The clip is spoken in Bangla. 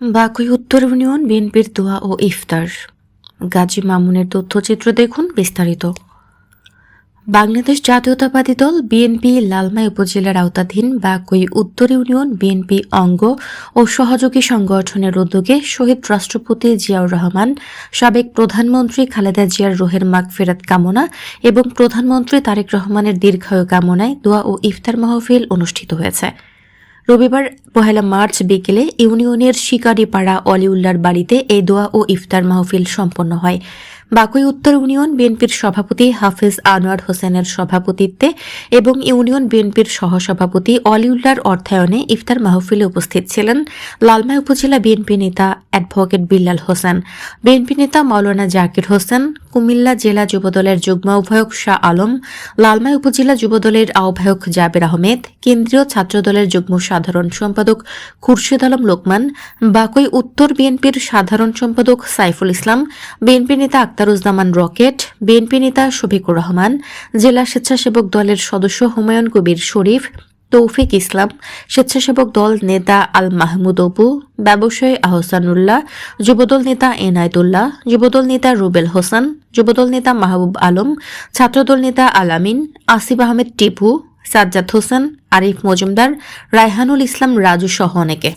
বাকই উত্তর ইউনিয়ন বিএনপির দোয়া ও ইফতার। গাজী মামুনের তথ্যচিত্র দেখুন বিস্তারিত। বাংলাদেশ জাতীয়তাবাদী দল বিএনপি লালমাই উপজেলার আওতাধীন বাকই উত্তর ইউনিয়ন বিএনপি অঙ্গ ও সহযোগী সংগঠনের উদ্যোগে শহীদ রাষ্ট্রপতি জিয়াউর রহমান, সাবেক প্রধানমন্ত্রী খালেদা জিয়ার রুহের মাগফিরাত কামনা এবং প্রধানমন্ত্রী তারেক রহমানের দীর্ঘায়ু কামনায় দোয়া ও ইফতার মাহফিল অনুষ্ঠিত হয়েছে। রবিবার ১ মার্চ বিকেলে ইউনিয়নের শিকারিপাড়া অলিউল্লার বাড়িতে এই দোয়া ও ইফতার মাহফিল সম্পন্ন হয়। বাকই উত্তর ইউনিয়ন বিএনপির সভাপতি হাফেজ আনোয়ার হোসেনের সভাপতিত্বে এবং ইউনিয়ন বিএনপির সহসভাপতি অলিউল্লার অর্থায়নে ইফতার মাহফিলে উপস্থিত ছিলেন লালমাই উপজেলা বিএনপি নেতা অ্যাডভোকেট বিল্লাল হোসেন, বিএনপি নেতা মাওলানা জাকির হোসেন, কুমিল্লা জেলা যুবদলের যুগ্ম আহ্বায়ক শাহ আলম, লালমাই উপজেলা যুবদলের আহ্বায়ক জাবের আহমেদ, কেন্দ্রীয় ছাত্রদলের যুগ্ম সাধারণ সম্পাদক খুরশেদ আলম লোকমান, বাকই উত্তর বিএনপির সাধারণ সম্পাদক সাইফুল ইসলাম, বিএনপি নেতা আক্তারুজ্জামান রকেট, বিএনপি নেতা শফিকুর রহমান, জেলা স্বেচ্ছাসেবক দলের সদস্য হুমায়ুন কবির শরীফ, তৌফিক ইসলাম, স্বেচ্ছাসেবক দল নেতা আল মাহমুদ অপু, ব্যবসায়ী আহসানুল্লাহ, যুবদল নেতা এনায়েতুল্লাহ, যুবদল নেতা রুবেল হোসেন, যুবদল নেতা মাহবুব আলম, ছাত্রদল নেতা আলামিন, আসিফ আহমেদ টিপু, সাজ্জাদ হোসেন, আরিফ মজুমদার, রায়হানুল ইসলাম রাজু সহ অনেকে।